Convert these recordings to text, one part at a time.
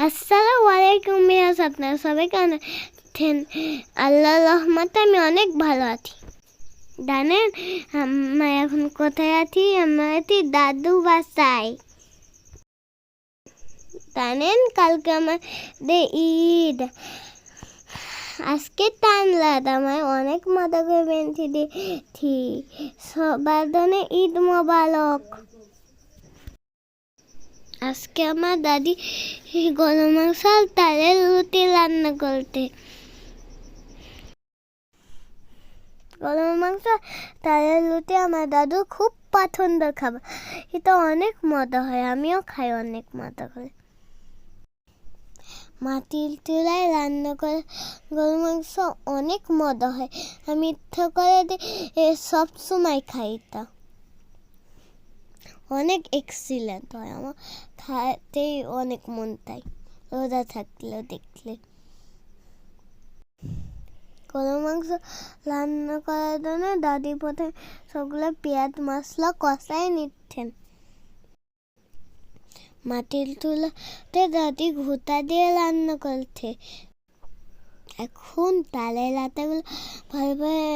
আসসালামু আলাইকুম মিরাজ, আপনারা সবাই কেমন আছেন? আল্লাহর রহমতে আমি অনেক ভালো আছি। জানেন আমরা এখন কোথায় আছি? আমরা আছি দাদু বাসায়। জানেন কালকে আমাদের ঈদ, আজকে টানলাদ আমায় অনেক মজা করে বেঁধে দিয়েছি। সবার জন্য ঈদ মোবারক। আজকে আমার দাদি গরম মাংস আর তালের রুটি রান্না করতে। গরম মাংস তালের রুটি আমার দাদু খুব পছন্দ খাবার। এটা অনেক মজা হয়, আমিও খাই অনেক মজা করে। মাটির চুলায় রান্না করে গরু মাংস অনেক মজা হয়। আমি ইচ্ছা করে সব সময় খাই। এটা অনেক এক্সিলেন্ট হয়, আমার খাতেই অনেক মন চাই রোজা থাকলেও। দেখলে গরু মাংস রান্না করার জন্য দাদি প্রথমে সবগুলো পেঁয়াজ মশলা কষায় নিচ্ছেন। মাটির চুলাতে দাদি ঘুঁটা দিয়ে রান্না করছে। এখন তালের লাটাগুলো ভালোভাবে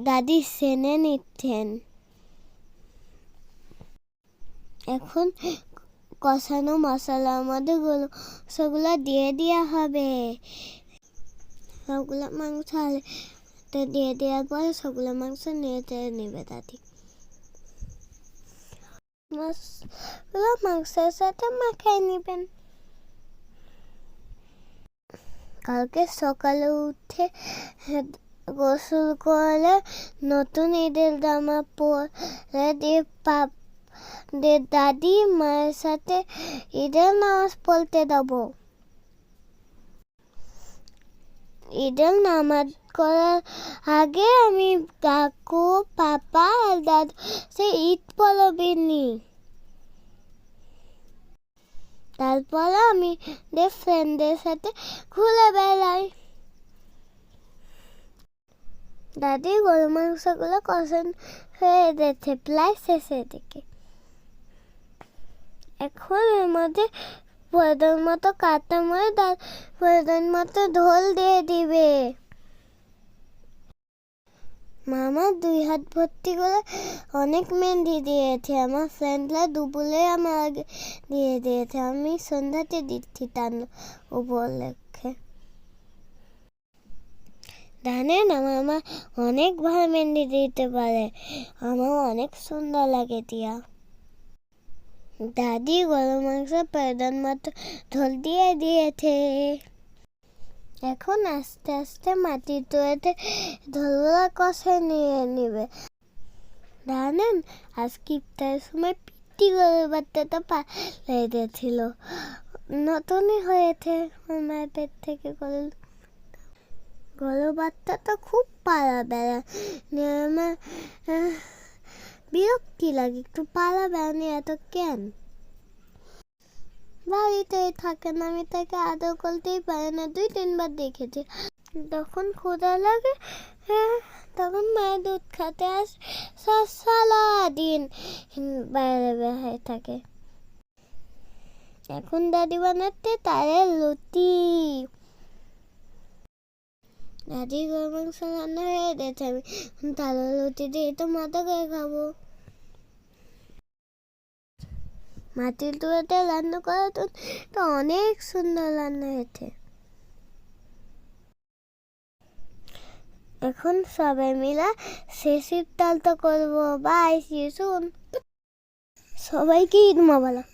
দাদি সেনে নিচ্ছেন। এখন কষানো মশলার মধ্যে সেগুলো দিয়ে দেওয়া হবে। সবগুলো মাংস দিয়ে দেওয়ার পরে সবগুলো মাংস নেড়ে নেবে দাদি। মাংসের সাথে মাখিয়ে নেবেন। কালকে সকালে উঠে গোসল করে নতুন ঈদের জামা পরে দিয়ে দাদি মায়ের সাথে ঈদের নামাজ পড়তে দেবো। ঈদের নামাজ করার আগে আমি কাকু পাপা আর দাদু সে ঈদ পড়বিনি। তারপরে আমি ফ্রেন্ডদের সাথে ঘুরে বেড়াই। দাদি গরু মাংসগুলো কষানো হয়ে গেছে, প্রায় শেষের দিকে। এখন এর মধ্যে প্রয়োজন মতো কাঁচা মরিচ আর প্রয়োজন মতো ঝোল দিয়ে দিবে। মামা 2 হাত ভর্তি করে অনেক মেহেন্দি দিয়েছে। আমার ফ্রেন্ডরা দুপুরে আমার আগে দিয়ে দিয়েছে, আমি সন্ধ্যাতে দিচ্ছি তার উপলক্ষে। জানেন আমার মা অনেক ভালো মেহেন্দি দিতে পারে, আমার অনেক সুন্দর লাগে দিয়া। দাদি গরু মাংস প্রয়োজন মতো ঝোল দিয়ে দিয়েছে। এখন আস্তে আস্তে মাটির চুলাতে ঝোলগুলো কষে নিয়ে নিবে। জানেন আজকে ইফতারের সময় পিটি গরুর বাচ্চাটা পালিয়ে গেছিল। নতুনই হয়েছে আমার পেট থেকে গরুর বাচ্চাটা খুব পালা বেড়া। আমার বিরক্তি লাগে, একটু পালা বেড়ানি এত কেন? বাড়িতে থাকে না, আমি তাকে আদর করতেই পারি না। 2-3 বার দেখেছি। যখন ক্ষুধা লাগে তখন মায়ের দুধ খেতে আসে, সারাদিন বাইরে বের হয়ে থাকে। এখন দাদি বানাচ্ছে তালের রুটি। দাদি গরু মাংস রান্না হয়ে গেছে, আমি তালের রুটি দিয়ে তো মজা করে খাবো। মাটির চুলাতে রান্না করা তো অনেক সুন্দর রান্না হয়েছে। এখন সবাই মিলে শেষ ইফতারটা করবো। Bye, see you soon. সবাইকে ঈদ মোবারক।